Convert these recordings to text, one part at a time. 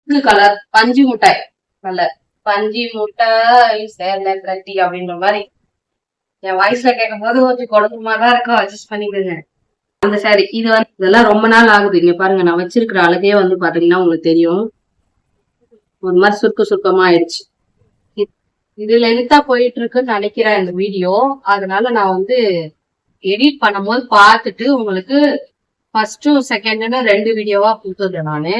Colour பஞ்சு முட்டாய் colour பஞ்சு முட்டாய் சேல கட்டி அப்படின்ற மாதிரி என் வாய்ஸ்ல கேட்கும் போது கொஞ்சம் குழப்பமா தான் இருக்கும். அட்ஜஸ்ட் பண்ணிடுங்க. அந்த சாரி இது வந்து இதெல்லாம் ரொம்ப நாள் ஆகுது. இங்க பாருங்க, நான் வச்சிருக்கிற அழகே வந்து பாத்தீங்கன்னா உங்களுக்கு தெரியும், ஒரு மாதிரி சுருக்கமா ஆயிடுச்சு. இது லென்த்தா போயிட்டு இருக்குன்னு நினைக்கிறேன் இந்த வீடியோ. அதனால நான் வந்து எடிட் பண்ணும்போது பார்த்துட்டு உங்களுக்கு ஃபர்ஸ்டும் செகண்ட்னு 2 வீடியோவா கொடுத்துருக்கேன் நானு.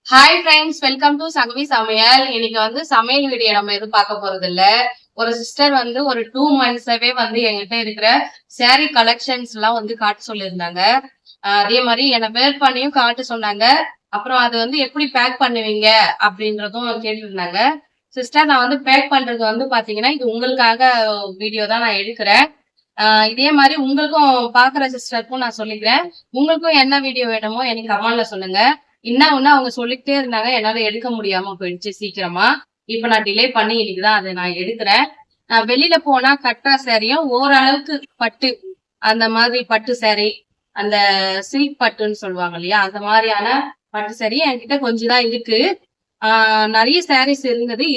Hi friends, welcome to Sangavi சமையல். இன்னைக்கு வந்து சமையல் வீடியோ நம்ம எதுவும் பார்க்க போறது இல்ல. ஒரு சிஸ்டர் வந்து ஒரு 2 மந்த்ஸாவே வந்து என்கிட்ட இருக்கிற சாரி கலெக்ஷன்ஸ் எல்லாம் வந்து காட்ட சொல்லியிருந்தாங்க. அதே மாதிரி என்னை வேர் பண்ணியும் காட்ட சொன்னாங்க. அப்புறம் அது வந்து எப்படி பேக் பண்ணுவீங்க அப்படின்றதும் கேட்டுருந்தாங்க. சிஸ்டர், நான் வந்து பேக் பண்றது வந்து பாத்தீங்கன்னா இது உங்களுக்காக வீடியோ தான் நான் எடுக்கிறேன். இதே மாதிரி உங்களுக்கும் பாக்குற சிஸ்டருக்கும் நான் சொல்லிக்கிறேன். உங்களுக்கும் என்ன வீடியோ வேணுமோ எனக்கு கமெண்ட்ல சொல்லுங்க. இன்னும் ஒண்ணு அவங்க சொல்லிக்கிட்டே இருந்தாங்க, என்னால எடுக்க முடியாம போயிடுச்சு சீக்கிரமா. இப்ப நான் டிலே பண்ணி இன்னைக்குதான் அதை நான் எடுக்கிறேன். வெளியில போனா கட்டுற சாரியும் ஓரளவுக்கு பட்டு, அந்த மாதிரி பட்டு சாரி, அந்த சில்க் பட்டுன்னு சொல்லுவாங்க இல்லையா, அந்த மாதிரியான பட்டு சாரி என்கிட்ட கொஞ்சம் தான் இருக்கு. நிறைய சாரீஸ்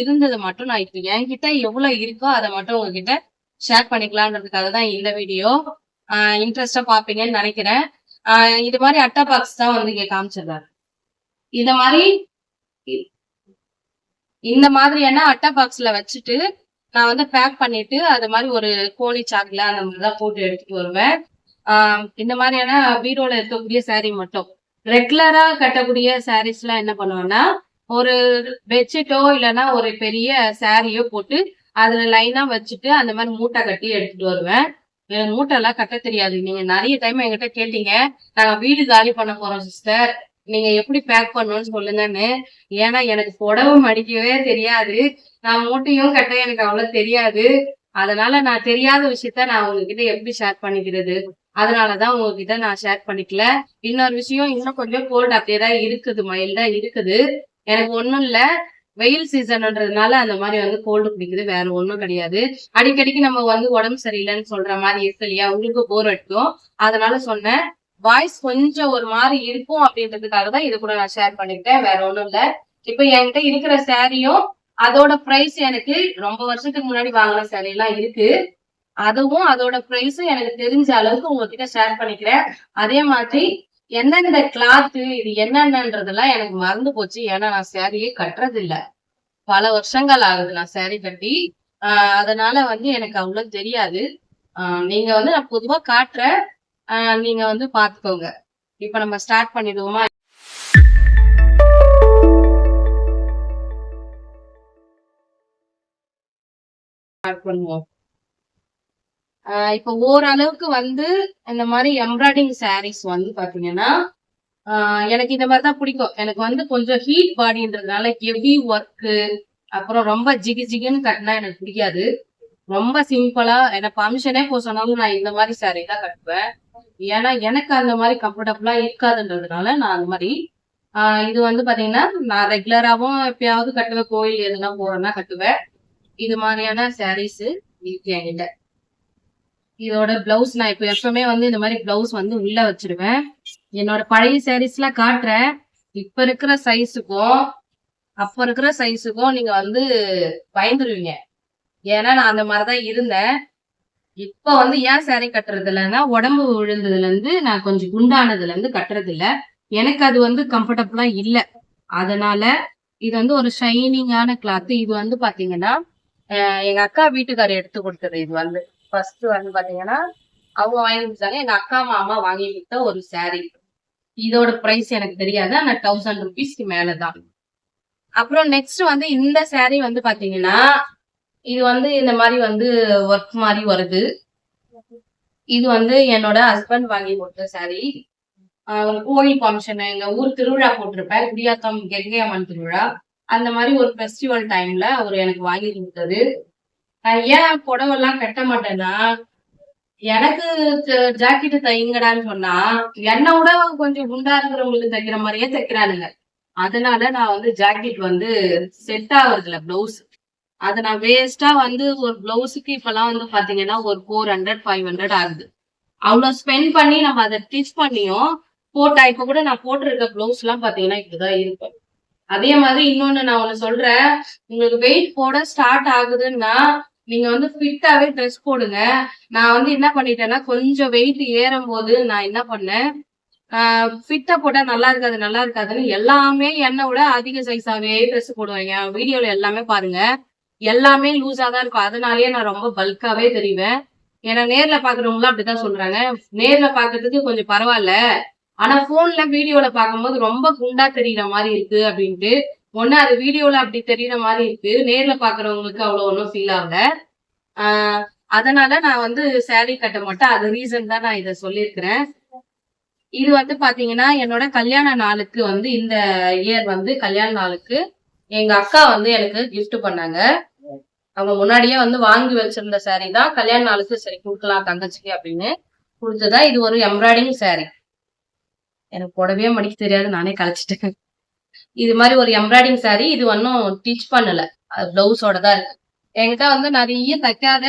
இருந்தது மட்டும் நான் இப்ப என்கிட்ட எவ்வளவு இருக்கோ அதை மட்டும் உங்ககிட்ட ஷேர் பண்ணிக்கலான்றதுக்காக தான் இந்த வீடியோ. இன்ட்ரெஸ்டா பாப்பீங்கன்னு நினைக்கிறேன். இது மாதிரி அட்டா பாக்ஸ் தான் வந்து இங்க காமிச்சிருந்தாரு. இந்த மாதிரியான அட்டா பாக்ஸ்ல வச்சுட்டு நான் வந்து பேக் பண்ணிட்டு அது மாதிரி ஒரு கோழி சாக்குல அந்த மாதிரிதான் போட்டு எடுத்துட்டு வருவேன். இந்த மாதிரியான பீரோல இருக்கக்கூடிய சாரீ மட்டும் ரெகுலரா கட்டக்கூடிய சாரீஸ் எல்லாம் என்ன பண்ணுவேன்னா, ஒரு பெட்ஷீட்டோ இல்லைன்னா ஒரு பெரிய சாரியோ போட்டு அதுல லைனா வச்சுட்டு அந்த மாதிரி மூட்டை கட்டி எடுத்துட்டு வருவேன். எனக்கு மூட்டை எல்லாம் கட்ட தெரியாது. நீங்க நிறைய டைம் என்கிட்ட கேட்டீங்க, நாங்க வீடு காலி பண்ண போறோம் சிஸ்டர், நீங்க எப்படி பேக் பண்ணணும்னு சொல்லுங்கன்னு. ஏன்னா எனக்கு புடவை மடிக்கவே தெரியாது, நான் மூட்டையும் கட்ட எனக்கு அவ்வளவு தெரியாது. அதனால நான் தெரியாத விஷயத்த நான் உங்ககிட்ட எப்படி ஷேர் பண்ணிக்கிறது, அதனாலதான் உங்ககிட்ட நான் ஷேர் பண்ணிக்கல. இன்னொரு விஷயம், இன்னும் கொஞ்சம் கோல்டு அப்படியேதான் இருக்குது, மைல்டா இருக்குது. எனக்கு ஒண்ணும் இல்ல, வெயில் சீசன்ன்றதுனால அந்த மாதிரி வந்து கோல்டு பிடிக்குது, வேற ஒண்ணும் கிடையாது. அடிக்கடிக்கு நம்ம வந்து உடம்பு சரியில்லைன்னு சொல்ற மாதிரி இருக்கு இல்லையா, உங்களுக்கு போர் அடிக்கும். அதனால சொன்னேன். வாய்ஸ் கொஞ்சம் ஒரு மாதிரி இருக்கும் அப்படின்றதுக்காக தான் இது கூட நான் ஷேர் பண்ணிக்கிட்டேன், வேற ஒண்ணும் இல்ல. இப்ப என்கிட்ட இருக்கிற சாரியும் அதோட பிரைஸ், எனக்கு ரொம்ப வருஷத்துக்கு முன்னாடி வாங்கின சாரி எல்லாம் இருக்கு, அதுவும் அதோட பிரைஸும் எனக்கு தெரிஞ்ச அளவுக்கு உங்ககிட்ட ஷேர் பண்ணிக்கிறேன். அதே மாதிரி எந்தெந்த கிளாத்து இது என்னென்னன்றதெல்லாம் எனக்கு மறந்து போச்சு. ஏன்னா நான் சாரியே கட்டுறது இல்ல, பல வருஷங்கள் ஆகுது நான் சாரி கட்டி. அதனால வந்து எனக்கு அவ்வளவு தெரியாது. நீங்க வந்து நான் பொதுவா காட்டுறேன், நீங்க வந்து பாத்துக்கோங்க. இப்ப நம்ம ஸ்டார்ட் பண்ணிடுவோமா? ஸ்டார்ட் பண்ணுவோம். இப்ப ஓரளவுக்கு வந்து இந்த மாதிரி எம்ப்ராய்டிங் சாரீஸ் வந்து பாத்தீங்கன்னா எனக்கு இந்த மாதிரிதான் பிடிக்கும். எனக்கு வந்து கொஞ்சம் ஹீட் பாடின்றதுனால ஹெவி ஒர்க்கு, அப்புறம் ரொம்ப ஜிகு ஜிகுன்னு கட்டினா எனக்கு பிடிக்காது. ரொம்ப சிம்பிளா எனக்கு ஃபங்க்ஷனே போக சொன்னாலும் நான் இந்த மாதிரி சாரீ தான் கட்டுவேன். ஏன்னா எனக்கு அந்த மாதிரி கம்ஃபர்டபுளா இருக்காதுன்றதுனால நான் அந்த மாதிரி இது வந்து பாத்தீங்கன்னா நான் ரெகுலராவும் எப்பயாவது கட்டுவேன், கோயில் எதுனா போறேன்னா கட்டுவேன். இது மாதிரியான சாரீஸ் இருக்கு என்கிட்ட. இதோட பிளவுஸ் நான் இப்ப எப்பவுமே வந்து இந்த மாதிரி பிளவுஸ் வந்து உள்ள வச்சிருவேன். என்னோட பழைய சாரீஸ் எல்லாம் காட்டுறேன். இப்ப இருக்கிற சைஸுக்கும் அப்ப இருக்கிற சைஸுக்கும் நீங்க வந்து பயந்துருவீங்க. ஏன்னா நான் அந்த மாதிரிதான் இருந்தேன். இப்ப வந்து ஏன் சாரி கட்டுறது இல்லைன்னா, உடம்பு விழுந்ததுல இருந்து நான் கொஞ்சம் குண்டானதுல இருந்து கட்டுறது இல்ல. எனக்கு அது வந்து கம்ஃபர்டபுளா இல்ல. அதனால இது வந்து ஒரு ஷைனிங்கான கிளாத். இது வந்து பாத்தீங்கன்னா எங்க அக்கா வீட்டுக்காரர் எடுத்து கொடுத்தது. இது வந்து ஃபர்ஸ்ட் வந்து பாத்தீங்கன்னா அவங்க வாங்கி கொடுத்தாங்க. எங்க அக்கா மாமா வாங்கி கொடுத்த ஒரு சாரி. இதோட பிரைஸ் எனக்கு தெரியாது, ஆனா 1000 rupeesக்கு மேலதான். அப்புறம் நெக்ஸ்ட் வந்து இந்த சாரி வந்து பாத்தீங்கன்னா இது வந்து இந்த மாதிரி வந்து ஒர்க் மாதிரி வருது. இது வந்து என்னோட ஹஸ்பண்ட் வாங்கி கொடுத்த சாரி. ஒரு கோயில் ஃபங்க்ஷன், எங்க ஊர் திருவிழா போட்டிருப்பேன், குடியாத்தம் கெங்கை அம்மன் திருவிழா, அந்த மாதிரி ஒரு ஃபெஸ்டிவல் டைம்ல அவர் எனக்கு வாங்கி கொடுத்தது. நான் ஏன் புடவை எல்லாம் கட்ட மாட்டேன்னா, எனக்கு ஜாக்கெட்டு தைங்கடான்னு சொன்னா என்னை விட கொஞ்சம் குண்டா இருக்கிறவங்களுக்கு தைக்கிற மாதிரியே தைக்கிறானுங்க. அதனால நான் வந்து ஜாக்கெட் வந்து செட் ஆகுறது இல்ல பிளவுஸ். அதை நான் வேஸ்டா வந்து ஒரு பிளவுஸுக்கு இப்பெல்லாம் வந்து பாத்தீங்கன்னா ஒரு 400 500 ஆகுது. அவ்வளவு ஸ்பெண்ட் பண்ணி நம்ம அதை ஸ்டிச் பண்ணியும் போட்டா, இப்ப கூட நான் போட்டிருக்க பிளவுஸ் எல்லாம் பாத்தீங்கன்னா இப்படிதான் இருக்கும். அதே மாதிரி இன்னொன்னு நான் ஒண்ணு சொல்றேன். உங்களுக்கு வெயிட் போட ஸ்டார்ட் ஆகுதுன்னா நீங்க வந்து ஃபிட்டாவே ட்ரெஸ் போடுங்க. நான் வந்து என்ன பண்ணிட்டேன்னா கொஞ்சம் வெயிட் ஏறும் போது நான் என்ன பண்ணேன், ஃபிட்டா போட்டா நல்லா இருக்காது நல்லா இருக்காதுன்னு எல்லாமே என்னை விட அதிக சைஸாவே ட்ரெஸ் போடுவேன். என் வீடியோல எல்லாமே பாருங்க. எல்லாமே லூஸா தான் இருக்கும். அதனாலயே நான் ரொம்ப பல்காவே தெரிவேன். ஏன்னா நேர்ல பாக்குறவங்களும் அப்படித்தான் சொல்றாங்க. நேர்ல பாக்குறதுக்கு கொஞ்சம் பரவாயில்ல. ஆனா போன்ல வீடியோல பார்க்கும்போது ரொம்ப குண்டா தெரியுற மாதிரி இருக்கு அப்படின்ட்டு. ஒண்ணு அது வீடியோல அப்படி தெரியுற மாதிரி இருக்கு. நேர்ல பாக்குறவங்களுக்கு அவ்வளவு ஒன்றும் ஃபீல் ஆகல. அதனால நான் வந்து saree கட்ட மாட்டேன். அது ரீசன் தான் நான் இதை சொல்லியிருக்கிறேன். இது வந்து பாத்தீங்கன்னா என்னோட கல்யாண நாளுக்கு வந்து இந்த இயர் வந்து கல்யாண நாளுக்கு எங்க அக்கா வந்து எனக்கு gift பண்ணாங்க. அவங்க முன்னாடியே வந்து வாங்கி வச்சிருந்த saree தான். கல்யாண நாளுக்கு சரி கொடுக்கலாம் தங்கச்சிக்கு அப்படின்னு கொடுத்ததா. இது ஒரு எம்ப்ராய்டிங் saree. எனக்கு புடவையே மடிக்க தெரியாது, நானே கலைச்சிட்டேன். இது மாதிரி ஒரு எம்ப்ராய்டிங் saree. இது ஒன்னும் ஸ்டிச் பண்ணல, பிளவுஸோட தான் இருக்கு. என்கிட்ட வந்து நிறைய தைக்காத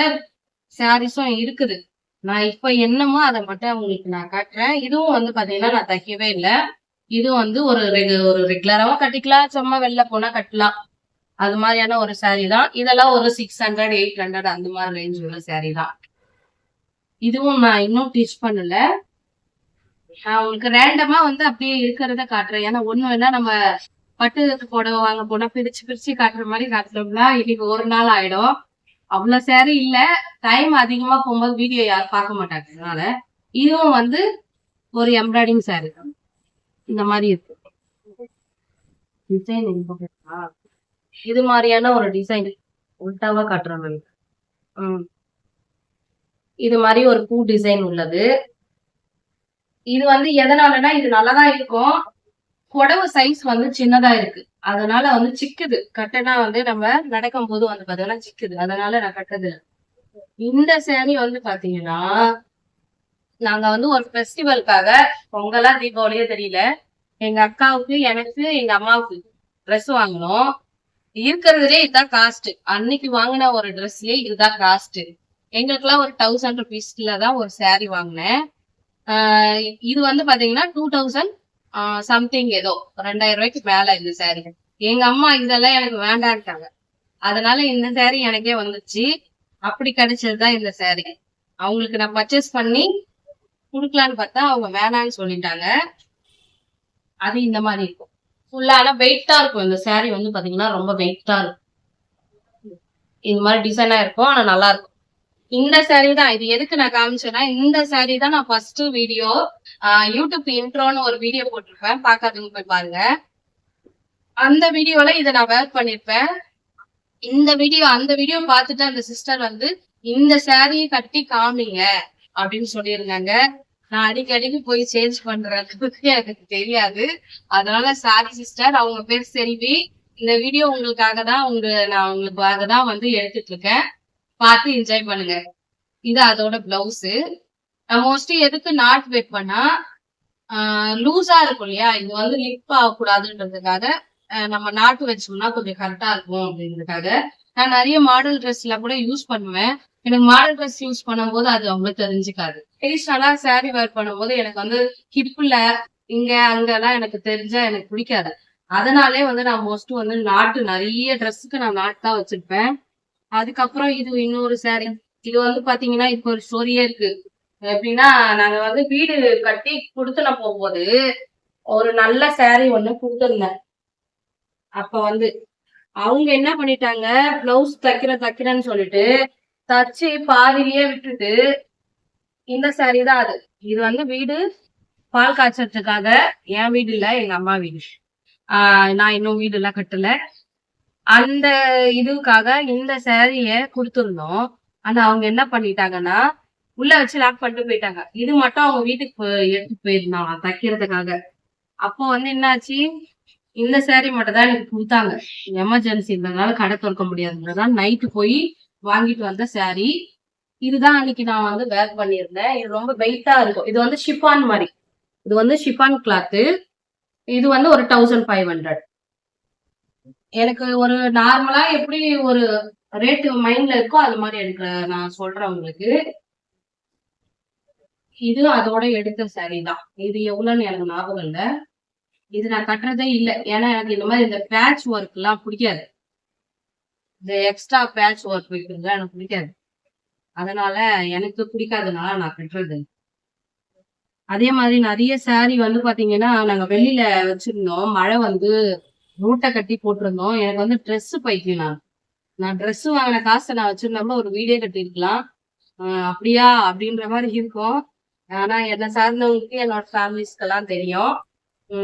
சாரீஸும் இருக்குது. நான் இப்ப என்னமோ அதை மட்டும் உங்களுக்கு நான் காட்டுறேன். இதுவும் வந்து பாத்தீங்கன்னா நான் தைக்கவே இல்லை. இதுவும் வந்து ஒரு ரெகுலராவும் கட்டிக்கலாம், சும்மா வெளில போனா கட்டலாம். அது மாதிரியான ஒரு saree தான். இதெல்லாம் ஒரு 600 800 அந்த மாதிரி ரேஞ்ச் உள்ள saree தான். இதுவும் நான் இன்னும் ஸ்டிச் பண்ணல. நான் உங்களுக்கு ரேண்டமா வந்து அப்படியே இருக்கிறத காட்டுறேன். ஏன்னா ஒண்ணு வேணா நம்ம பட்டு புடவை வாங்க போனா பிரிச்சு பிரிச்சு காட்டுற மாதிரி காட்டுறோம்னா இன்னைக்கு ஒரு நாள் ஆயிடும். அவ்வளவு saree இல்ல. டைம் அதிகமா போகும்போது வீடியோ யாரும் பார்க்க மாட்டாங்க. அதனால இதுவும் வந்து ஒரு எம்ப்ராய்டிங் saree தான். இந்த மாதிரி இருக்கு டிசைன். இது மாதிரியான ஒரு டிசைன் உல்டாவா காட்டுறேன். இது மாதிரி ஒரு பூ டிசைன் உள்ளது. இது வந்து எதனாலனா இது நல்லாதான் இருக்கும். புடவை சைஸ் வந்து சின்னதா இருக்கு. அதனால வந்து சிக்குது. கட்டனா வந்து நம்ம நடக்கும் போது வந்து பாத்தீங்கன்னா சிக்குது. அதனால நான் கட்டது. இந்த saree வந்து பாத்தீங்கன்னா நாங்க வந்து ஒரு ஃபெஸ்டிவல்காக பொங்கலா தீபாவளியே தெரியல, எங்க அக்காவுக்கு எனக்கு எங்க அம்மாவுக்கு ட்ரெஸ் வாங்கணும். இருக்கிறதுலே இதுதான் காஸ்ட். அன்னைக்கு வாங்கின ஒரு ட்ரெஸ்லயே இதுதான் காஸ்ட். எங்களுக்கு எல்லாம் ஒரு 1000 rupeesல தான் ஒரு saree வாங்கினேன். இது வந்து பாத்தீங்கன்னா 2000 சம்திங் ஏதோ 2000 ரூபாய்க்கு மேல இந்த saree. எங்க அம்மா இதெல்லாம் எனக்கு வேண்டான்ட்டாங்க. அதனால இந்த saree எனக்கே வந்துச்சு. அப்படி கிடைச்சதுதான் இந்த saree. அவங்களுக்கு நான் பர்ச்சேஸ் பண்ணி குடுக்கலான்னு பார்த்தா அவங்க வேணான்னு சொல்லிட்டாங்க. அது இந்த மாதிரி இருக்கும். ஃபுல்லா ஆனா வெயிட்டா இருக்கும். இந்த saree வந்து பாத்தீங்கன்னா ரொம்ப வெயிட்டா இருக்கும். இந்த மாதிரி டிசைனா இருக்கும். ஆனா நல்லா இருக்கும். இந்த saree தான். இது எதுக்கு நான் காமிச்சேன்னா இந்த saree தான் நான் ஃபர்ஸ்ட் வீடியோ யூடியூப் இன்ட்ரோன்னு ஒரு வீடியோ போட்டிருப்பேன். பாக்காதவங்க போய் பாருங்க. அந்த வீடியோல இதை நான் வேர் பண்ணிருப்பேன். அந்த வீடியோ பார்த்துட்டு அந்த சிஸ்டர் வந்து இந்த சாரியை கட்டி காமிங்க அப்படின்னு சொல்லியிருந்தாங்க. நான் அடிக்கடிக்கு போய் சேஞ்ச் பண்றதுக்கு எனக்கு தெரியாது. அதனால சாரி சிஸ்டர், அவங்க பேர் செல்வி. இந்த வீடியோ உங்களுக்காக தான் நான் உங்களுக்காக தான் வந்து எடுத்துட்டு இருக்கேன். பார்த்து என்ஜாய் பண்ணுங்க. இது அதோட பிளவுஸ். மோஸ்ட்லி எதுக்கு நாட் வைப்பேன்னா லூஸா இருக்கும் இல்லையா, இது வந்து லிப் ஆகக்கூடாதுன்றதுக்காக நம்ம நாட்டு வச்சோம்னா கொஞ்சம் கரெக்டா இருக்கும் அப்படின்றதுக்காக நான் நிறைய மாடல் ட்ரெஸ் எல்லாம் கூட யூஸ் பண்ணுவேன். எனக்கு மாடல் ட்ரெஸ் யூஸ் பண்ணும்போது அது அவங்களுக்கு தெரிஞ்சுக்காது. ட்ரெடிஷ்னலா சாரி வேர் பண்ணும்போது எனக்கு வந்து ஹிப்ல இங்க அங்கெல்லாம் எனக்கு தெரிஞ்சா எனக்கு பிடிக்காது. அதனாலே வந்து நான் மோஸ்ட்லி வந்து நாட்டு நிறைய ட்ரெஸ்ஸுக்கு நான் நாட்டு தான் வச்சிருப்பேன். அதுக்கப்புறம் இது இன்னொரு சாரி. இது வந்து பாத்தீங்கன்னா இப்ப ஒரு ஸ்டோரியே இருக்கு. எப்படின்னா நாங்க வந்து வீடு கட்டி குடுத்துன போகும்போது ஒரு நல்ல சாரி ஒண்ணு கொடுத்துருந்தேன். அப்ப வந்து அவங்க என்ன பண்ணிட்டாங்க, பிளவுஸ் தைக்கிறேன்னு சொல்லிட்டு தச்சு பாதிலேயே விட்டுட்டு இந்த சாரி தான் அது. இது வந்து வீடு பால் காய்ச்சறதுக்காக, என் வீடு இல்ல எங்க அம்மா வீடு. நான் இன்னும் வீடு எல்லாம் கட்டல. அந்த இதுக்காக இந்த சாரிய கொடுத்துருந்தோம். ஆனா அவங்க என்ன பண்ணிட்டாங்கன்னா உள்ள வச்சு லாக் பண்ணிட்டு போயிட்டாங்க. இது மட்டும் அவங்க வீட்டுக்கு எடுத்துட்டு போயிருந்தாங்க தைக்கிறதுக்காக. அப்போ வந்து என்னாச்சு, இந்த சாரி மட்டும் தான் எனக்கு கொடுத்தாங்க. எமர்ஜென்சி இருந்ததுனால கடை திறக்க முடியாதுன்றதான் நைட்டு போய் வாங்கிட்டு வந்த சாரி. இதுதான் அன்னைக்கு நான் வந்து வேர் பண்ணியிருந்தேன். இது ரொம்ப வெயிட்டா இருக்கும். இது வந்து ஷிப்பான் மாதிரி. இது வந்து ஷிப்பான் கிளாத்து. இது வந்து ஒரு 1500. எனக்கு ஒரு நார்மலா எப்படி ஒரு ரேட்டு மைண்ட்ல இருக்கோ அது மாதிரி எனக்கு நான் சொல்றேன் உங்களுக்கு. இது அதோட எடுத்த சாரி தான். இது எவ்வளவுன்னு எனக்கு ஞாபகம் இல்லை. இது நான் கட்டுறதே இல்லை. ஏன்னா எனக்கு இந்த மாதிரி இந்த பேட்ச் ஒர்க் எல்லாம் பிடிக்காது. இந்த எக்ஸ்ட்ரா பேட்ச் ஒர்க் வைக்கிறது எனக்கு பிடிக்காது. அதனால எனக்கு பிடிக்காதனால நான் கட்டுறது. அதே மாதிரி நிறைய saree வந்து பாத்தீங்கன்னா நாங்க வெளியில வச்சிருந்தோம். மழை வந்து மூட்டை கட்டி போட்டிருந்தோம். எனக்கு வந்து ட்ரெஸ் பைத்தியம் நான் ட்ரெஸ் வாங்கின காசை நான் வச்சிருந்தப்ப ஒரு வீடே கட்டியிருக்கலாம். அப்படியா அப்படின்ற மாதிரி இருக்கும். ஆனா என்னை சார்ந்தவங்களுக்கு என்னோட ஃபேமிலிஸ்க்கெல்லாம் தெரியும்.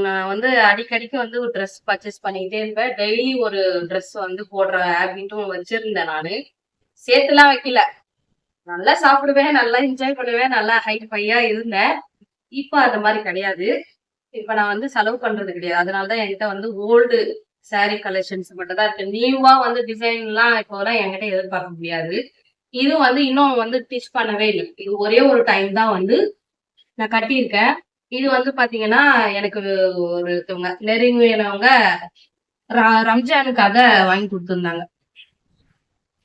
நான் வந்து அடிக்கடிக்கு வந்து ஒரு ட்ரெஸ் பர்ச்சேஸ் பண்ணிக்கிட்டே இருப்பேன். டெய்லி ஒரு ட்ரெஸ் வந்து போடுற ஹேபிட்டும் வச்சிருந்தேன் நானு. சேர்த்துலாம் வைக்கல. நல்லா சாப்பிடுவேன், நல்லா என்ஜாய் பண்ணுவேன், நல்லா ஹைட் ஃபையா இருந்தேன். இப்ப அந்த மாதிரி கிடையாது. இப்ப நான் வந்து செலவு பண்றது கிடையாது. அதனாலதான் என்கிட்ட வந்து ஓல்டு saree கலெக்ஷன்ஸ் மட்டும் தான் இருக்கு. நியூவா வந்து டிசைன் எல்லாம் இப்போலாம் என்கிட்ட எதிர்பார்க்க முடியாது. இது வந்து இன்னும் வந்து ஸ்டிச் பண்ணவே இல்லை. இது ஒரே ஒரு டைம் தான் வந்து நான் கட்டியிருக்கேன். இது வந்து பாத்தீங்கன்னா எனக்கு ஒருத்தவங்க நெருங்கினவங்க ரம்ஜானுக்காக வாங்கி கொடுத்துருந்தாங்க.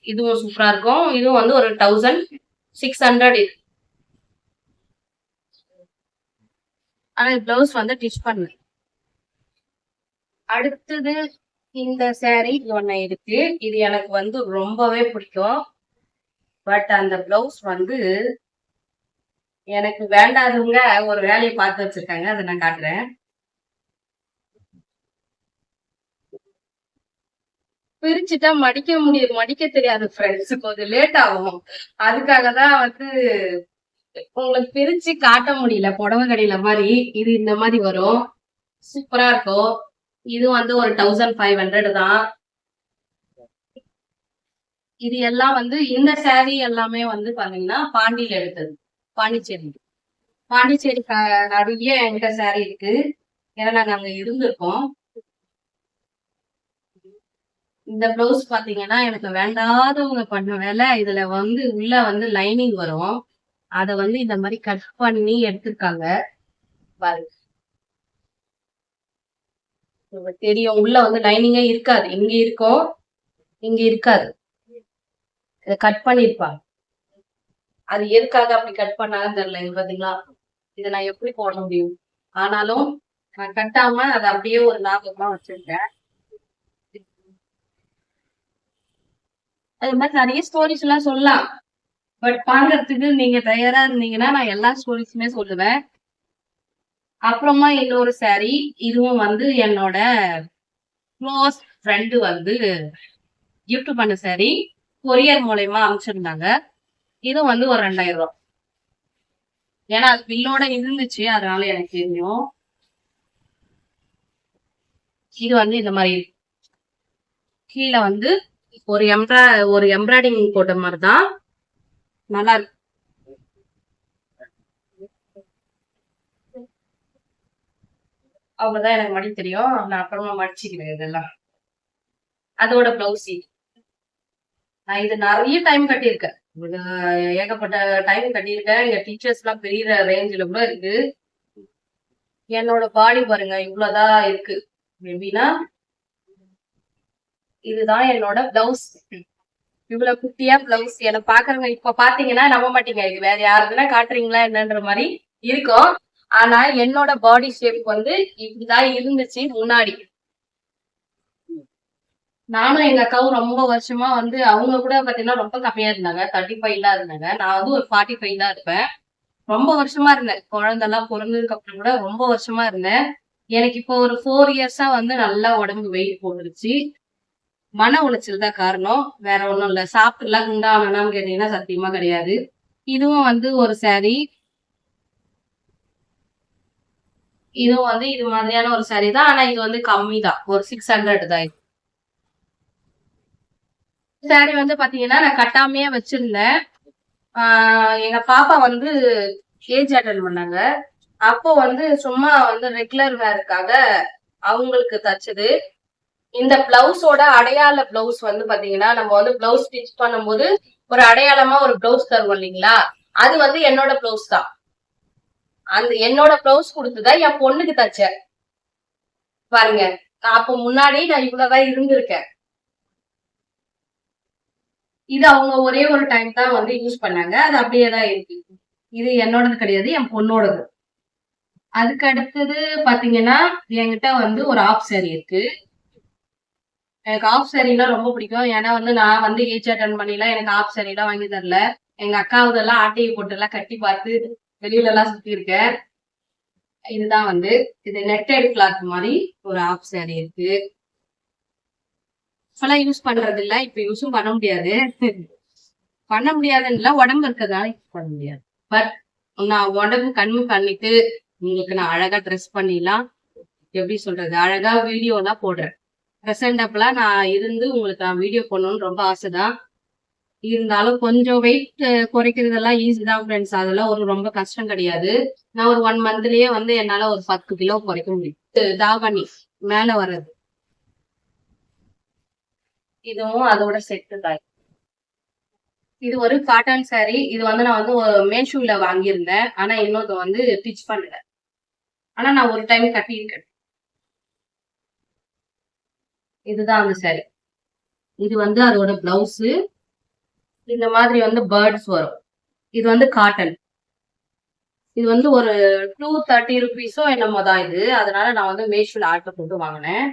இதுவும் சூப்பரா இருக்கும். இதுவும் வந்து ஒரு 1600 இது. ஆனா பிளவுஸ் வந்து ஸ்டிச் பண்ணல. அடுத்தது இந்த saree ஒண்ணு இருக்கு. இது எனக்கு வந்து ரொம்பவே பிடிக்கும். பட் அந்த பிளவுஸ் வந்து எனக்கு வேண்டாதவங்க ஒரு வேலையை பார்த்து வச்சிருக்காங்க. அதை நான் காட்டுறேன். பிரிச்சுட்டா மடிக்க தெரியாது ஃப்ரெண்ட்ஸ். கொஞ்சம் லேட் ஆகும். அதுக்காக தான் வந்து உங்களுக்கு பிரிச்சு காட்ட முடியல. புடவை கடையில மாதிரி இது இந்த மாதிரி வரும். சூப்பரா இருக்கும். இது வந்து ஒரு 1500 தான். இது எல்லாம் வந்து இந்த saree எல்லாமே வந்து பாத்தீங்கன்னா பாண்டியில எடுத்தது. பாண்டிச்சேரி நிறைய என்கிட்ட saree இருக்கு. ஏன்னா நாங்க அங்க இருந்திருக்கோம். இந்த பிளவுஸ் பாத்தீங்கன்னா எனக்கு வேண்டாதவங்க பண்ண வேலை. இதுல வந்து உள்ள வந்து லைனிங் வரும். அத வந்து இந்த மாதிரி கட் பண்ணி எடுத்திருக்காங்க பாருங்க. தெரியும், உள்ள வந்து லைனிங்கே இருக்காது. இங்க இருக்கும், இங்க இருக்காது. இதை கட் பண்ணிருப்பாங்க. அது எதுக்காக அப்படி கட் பண்ணாங்கன்னு தெரியல. இது பாத்தீங்களா, இதை நான் எப்படி போட முடியும்? ஆனாலும் நான் கட்டாம அதை அப்படியே ஒரு ஞாபகமா வச்சிருக்கேன். அது மாதிரி நிறைய ஸ்டோரிஸ் எல்லாம் சொல்லலாம். பட் பாக்குறதுக்கு நீங்க தயாரா இருந்தீங்கன்னா நான் எல்லா ஸ்டோரிஸுமே சொல்லுவேன். அப்புறமா இன்னொரு saree. இதுவும் வந்து என்னோட க்ளோஸ் ஃப்ரெண்டு வந்து gift பண்ண saree. கொரியர் மூலயமா அனுப்பிச்சிருந்தாங்க. இது வந்து ஒரு 2000 ரூபாய். ஏன்னா அது பில்லோட இருந்துச்சு, அதனால எனக்கு தெரியும். இது வந்து இந்த மாதிரி கீழே வந்து ஒரு எம்ப்ராய்டிங் போட்ட மாதிரிதான் நல்லா இருக்கு. அவங்கதான் எனக்கு மடி தெரியும். நான் அப்புறமா மடிச்சுக்கிறேன் இதெல்லாம். அதோட பிளவுஸ் நான் இது நிறைய டைம் கட்டியிருக்கேன். ஏகப்பட்ட டைம் கட்டியிருக்கேன். எங்க டீச்சர்ஸ் எல்லாம் பெரிய ரேஞ்சில கூட இருக்கு. என்னோட பாடி பாருங்க இவ்வளவுதான் இருக்கு. எப்படின்னா இதுதான் என்னோட பிளவுஸ். இவ்வளவு குட்டியா பிளவுஸ். எனக்கு பாக்குறவங்க இப்ப பாத்தீங்கன்னா நம்ப மாட்டீங்க, இது வேற யாருக்குன்னா காட்டுறீங்களா என்னன்ற மாதிரி இருக்கும். ஆனா என்னோட பாடி ஷேப் வந்து இப்படிதான் இருந்துச்சு முன்னாடி. நானும் எங்க அக்காவும் ரொம்ப வருஷமா வந்து அவங்க கூட பாத்தீங்கன்னா ரொம்ப கம்மியா இருந்தாங்க. 35 தான் இருந்தாங்க. நான் வந்து ஒரு 45 தான் இருப்பேன். ரொம்ப வருஷமா இருந்தேன். குழந்தைலாம் பிறந்ததுக்கு அப்புறம் கூட ரொம்ப வருஷமா இருந்தேன். எனக்கு இப்போ ஒரு 4 இயர்ஸா வந்து நல்லா உடம்பு வெயிட் போட்டுருச்சு. மன உளைச்சல் தான் காரணம், வேற ஒண்ணும் இல்ல. சாப்பிட்டுலாம் குண்டானான்னு கேட்டீங்கன்னா சத்தியமா கிடையாது. இதுவும் வந்து ஒரு saree. இதுவும் வந்து இது மாதிரியான ஒரு saree தான். ஆனா இது வந்து கம்மி தான், ஒரு 600 தான். saree வந்து பாத்தீங்கன்னா நான் கட்டாமையே வச்சிருந்தேன். எங்க பாப்பா வந்து ஏஜ் அட்டன் பண்ணாங்க. அப்போ வந்து சும்மா வந்து ரெகுலர் வேருக்காக அவங்களுக்கு தச்சது. இந்த பிளவுஸோட அடையாள பிளவுஸ் வந்து பாத்தீங்கன்னா நம்ம வந்து பிளவுஸ் ஸ்டிச் பண்ணும்போது ஒரு அடையாளமா ஒரு பிளவுஸ் தருவோம் இல்லைங்களா, அது வந்து என்னோட பிளவுஸ் தான். அந்த என்னோட பிளவுஸ் கொடுத்துதான் என் பொண்ணுக்கு தச்சேன் பாருங்க. அப்போ முன்னாடி நான் இவ்வளவுதான் இருந்திருக்கேன். இது அவங்க ஒரே ஒரு டைம் தான் வந்து யூஸ் பண்ணாங்க. அது அப்படியேதான் இருக்கு. இது என்னோடது கிடையாது, என் பொண்ணோடது. அதுக்கு அடுத்தது பாத்தீங்கன்னா என்கிட்ட வந்து ஒரு ஆஃப் சாரி இருக்கு. எனக்கு ஆஃப் சாரினா ரொம்ப பிடிக்கும். ஏன்னா வந்து நான் வந்து ஏஜ் அட்டன் பண்ணிலாம் எனக்கு ஆஃப் சாரிலாம் வாங்கி தரல. எங்க அக்காவுதெல்லாம் ஆட்டைய போட்டுலாம் கட்டி பார்த்து வெளியில எல்லாம் சுத்தி இருக்கேன். இதுதான் வந்து இது நெட்டட் கிளாத் மாதிரி ஒரு ஆஃப் சாரி இருக்கு. இப்பெல்லாம் யூஸ் பண்றது இல்ல. இப்ப யூஸும் பண்ண முடியாது. பண்ண முடியாதுன்னு இல்ல, உடம்பு இருக்கிறதால யூஸ் பண்ண முடியாது. பட் நான் உடம்பு கம்மி பண்ணிட்டு உங்களுக்கு நான் அழகா ட்ரெஸ் பண்ணிலாம் எப்படி சொல்றது அழகா வீடியோ எல்லாம் போடுறேன். ப்ரெசென்டபிளா நான் இருந்து உங்களுக்கு நான் வீடியோ போடணும்னு ரொம்ப ஆசைதான். இருந்தாலும் கொஞ்சம் வெயிட் குறைக்கிறதெல்லாம் ஈஸி தான் ஃப்ரெண்ட்ஸ். அதெல்லாம் ஒரு ரொம்ப கஷ்டம் கிடையாது. நான் ஒரு 1 மந்த்லயே வந்து என்னால ஒரு 10 கிலோ குறைக்க முடியும். தாவணி மேல வர்றது இதுவும் அதோட செட்டு தான். இது ஒரு காட்டன் சாரி. இது வந்து நான் வந்து மேஷூல வாங்கியிருந்தேன். ஆனா இன்னும் இதை வந்து ஸ்டிச் பண்ணல. ஆனா நான் ஒரு டைம் கட்டியிருக்கேன். இதுதான் அந்த சாரி. இது வந்து அதோட பிளவுஸ். இந்த மாதிரி வந்து பேர்ட்ஸ் வரும். இது வந்து காட்டன். இது வந்து ஒரு 230 ருபீஸோ என்னமோ தான் இது. அதனால நான் வந்து மேஷூல ஆர்டர் போட்டு வாங்கினேன்.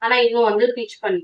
ஆனா இன்னும் வந்து ஸ்டிச் பண்ணல.